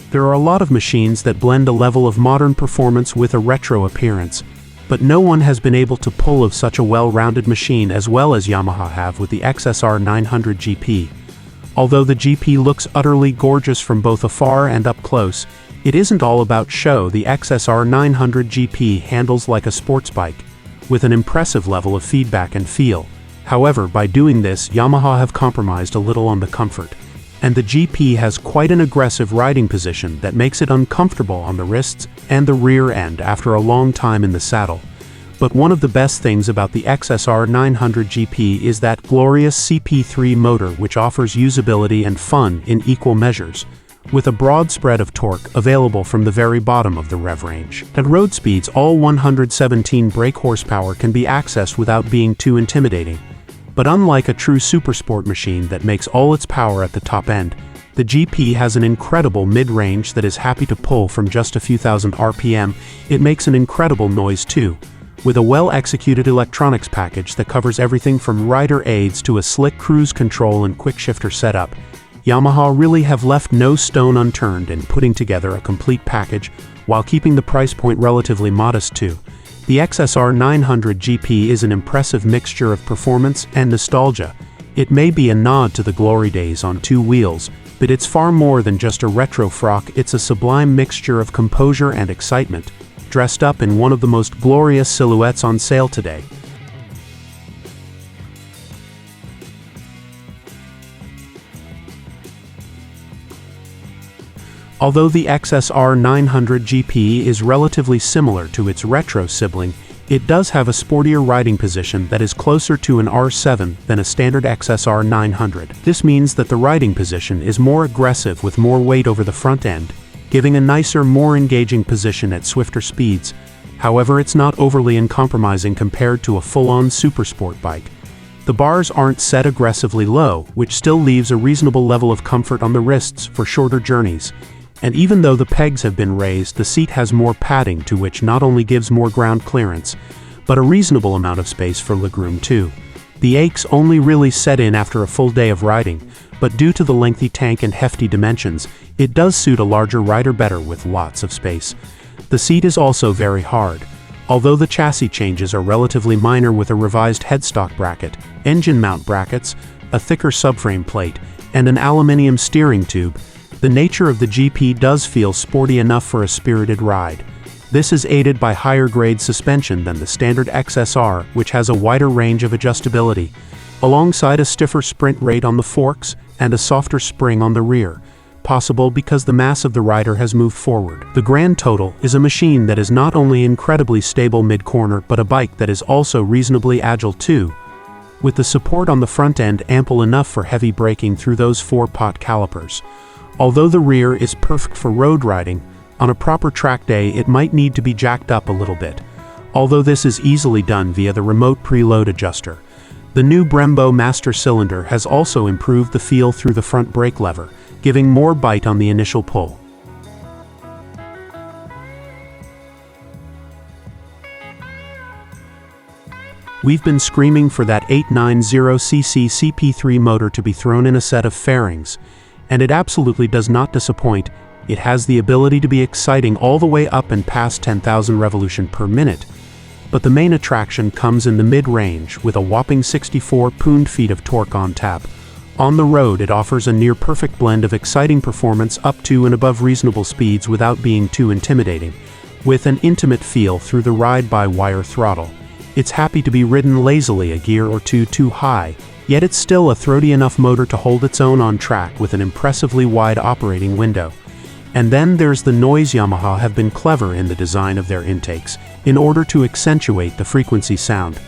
There are a lot of machines that blend a level of modern performance with a retro appearance, but no one has been able to pull off such a well-rounded machine as well as Yamaha have with the XSR900GP. Although the GP looks utterly gorgeous from both afar and up close, it isn't all about show. The XSR900GP handles like a sports bike, with an impressive level of feedback and feel. However, by doing this, Yamaha have compromised a little on the comfort, and the GP has quite an aggressive riding position that makes it uncomfortable on the wrists and the rear end after a long time in the saddle. But one of the best things about the XSR900GP is that glorious CP3 motor, which offers usability and fun in equal measures, with a broad spread of torque available from the very bottom of the rev range. At road speeds, all 117 brake horsepower can be accessed without being too intimidating. But unlike a true supersport machine that makes all its power at the top end, the GP has an incredible mid-range that is happy to pull from just a few thousand RPM. It makes an incredible noise too, with a well-executed electronics package that covers everything from rider aids to a slick cruise control and quickshifter setup. Yamaha really have left no stone unturned in putting together a complete package while keeping the price point relatively modest too. The XSR900GP is an impressive mixture of performance and nostalgia. It may be a nod to the glory days on two wheels, but it's far more than just a retro frock. It's a sublime mixture of composure and excitement, dressed up in one of the most glorious silhouettes on sale today. Although the XSR900GP is relatively similar to its retro sibling, it does have a sportier riding position that is closer to an R7 than a standard XSR900. This means that the riding position is more aggressive with more weight over the front end, giving a nicer, more engaging position at swifter speeds. However, it's not overly uncompromising compared to a full-on supersport bike. The bars aren't set aggressively low, which still leaves a reasonable level of comfort on the wrists for shorter journeys. And even though the pegs have been raised, the seat has more padding to which not only gives more ground clearance, but a reasonable amount of space for legroom too. The aches only really set in after a full day of riding, but due to the lengthy tank and hefty dimensions, it does suit a larger rider better with lots of space. The seat is also very hard. Although the chassis changes are relatively minor with a revised headstock bracket, engine mount brackets, a thicker subframe plate, and an aluminium steering tube, the nature of the GP does feel sporty enough for a spirited ride. This is aided by higher-grade suspension than the standard XSR, which has a wider range of adjustability, alongside a stiffer sprint rate on the forks and a softer spring on the rear, possible because the mass of the rider has moved forward. The grand total is a machine that is not only incredibly stable mid-corner but a bike that is also reasonably agile too, with the support on the front end ample enough for heavy braking through those 4-pot calipers. Although the rear is perfect for road riding, on a proper track day it might need to be jacked up a little bit, although this is easily done via the remote preload adjuster. The new Brembo master cylinder has also improved the feel through the front brake lever, giving more bite on the initial pull. We've been screaming for that 890cc CP3 motor to be thrown in a set of fairings, and it absolutely does not disappoint. It has the ability to be exciting all the way up and past 10,000 revolutions per minute. But the main attraction comes in the mid-range with a whopping 64 pound-feet of torque on tap. On the road, it offers a near-perfect blend of exciting performance up to and above reasonable speeds without being too intimidating, with an intimate feel through the ride-by-wire throttle. It's happy to be ridden lazily a gear or two too high, yet it's still a throaty enough motor to hold its own on track with an impressively wide operating window. And then there's the noise. Yamaha have been clever in the design of their intakes in order to accentuate the frequency sound.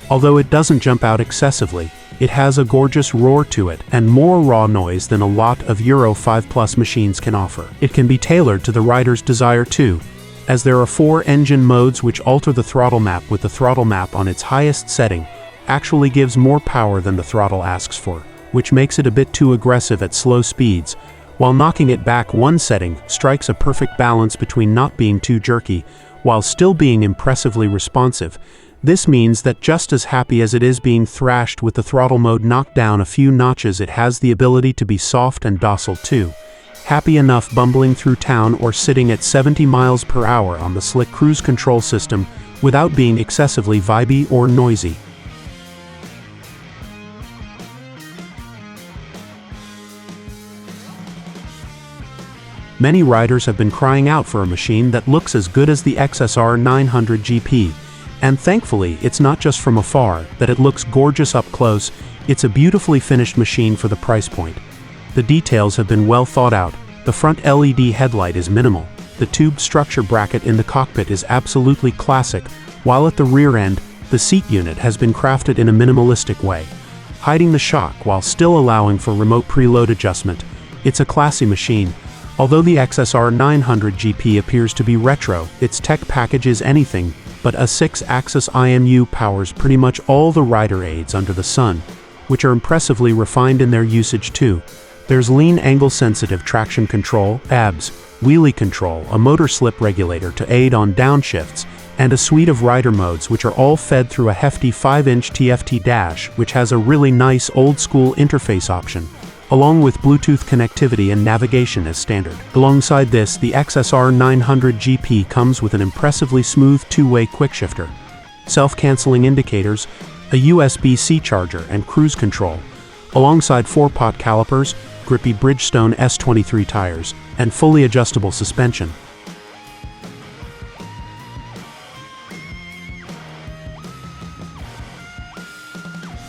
Although it doesn't jump out excessively, it has a gorgeous roar to it and more raw noise than a lot of Euro 5+ machines can offer. It can be tailored to the rider's desire too, as there are 4 engine modes which alter the throttle map, with the throttle map on its highest setting actually gives more power than the throttle asks for, which makes it a bit too aggressive at slow speeds, while knocking it back one setting strikes a perfect balance between not being too jerky while still being impressively responsive. This means that just as happy as it is being thrashed with the throttle mode knocked down a few notches, it has the ability to be soft and docile too. happy enough bumbling through town or sitting at 70 miles per hour on the slick cruise control system without being excessively vibey or noisy. Many riders have been crying out for a machine that looks as good as the XSR900GP, and thankfully it's not just from afar that it looks gorgeous up close. It's a beautifully finished machine for the price point. The details have been well thought out. The front LED headlight is minimal. The tube structure bracket in the cockpit is absolutely classic, while at the rear end, the seat unit has been crafted in a minimalistic way, hiding the shock while still allowing for remote preload adjustment. It's a classy machine. Although the XSR900GP appears to be retro, its tech package is anything but. A 6-axis IMU powers pretty much all the rider aids under the sun, which are impressively refined in their usage too. There's lean angle-sensitive traction control, ABS, wheelie control, a motor slip regulator to aid on downshifts, and a suite of rider modes which are all fed through a hefty 5-inch TFT dash, which has a really nice old-school interface option, along with Bluetooth connectivity and navigation as standard. Alongside this, the XSR900GP comes with an impressively smooth two-way quickshifter, self-canceling indicators, a USB-C charger, and cruise control, alongside 4-pot calipers, grippy Bridgestone S23 tires, and fully adjustable suspension.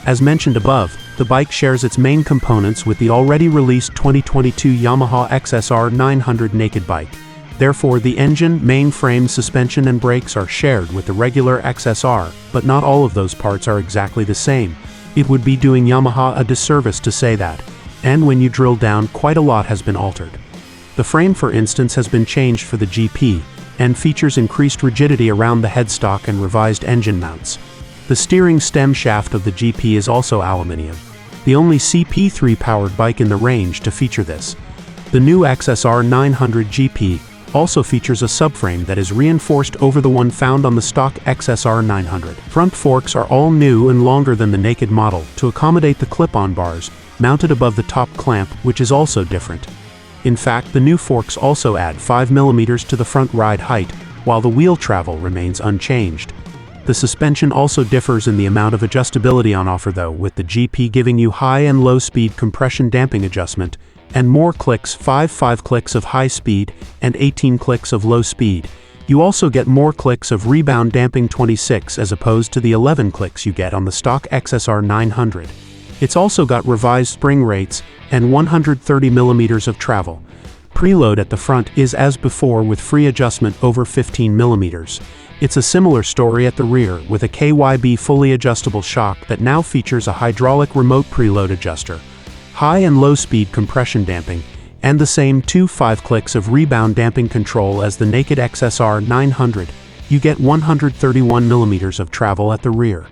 As mentioned above, the bike shares its main components with the already released 2022 Yamaha XSR900 naked bike. Therefore, the engine, mainframe, suspension, and brakes are shared with the regular XSR, but not all of those parts are exactly the same. It would be doing Yamaha a disservice to say that, and when you drill down, quite a lot has been altered. The frame, for instance, has been changed for the GP, and features increased rigidity around the headstock and revised engine mounts. The steering stem shaft of the GP is also aluminium, the only CP3-powered bike in the range to feature this. The new XSR900GP also features a subframe that is reinforced over the one found on the stock XSR900. Front forks are all new and longer than the naked model to accommodate the clip-on bars mounted above the top clamp, which is also different. In fact, the new forks also add 5 mm to the front ride height, while the wheel travel remains unchanged. The suspension also differs in the amount of adjustability on offer though, with the GP giving you high and low speed compression damping adjustment, and more clicks, 5 clicks of high speed and 18 clicks of low speed. You also get more clicks of rebound damping 26 as opposed to the 11 clicks you get on the stock XSR900. It's also got revised spring rates and 130 mm of travel. Preload at the front is as before with free adjustment over 15 mm. It's a similar story at the rear with a KYB fully adjustable shock that now features a hydraulic remote preload adjuster, high and low speed compression damping, and the same 5 clicks of rebound damping control as the naked XSR900. You get 131 mm of travel at the rear.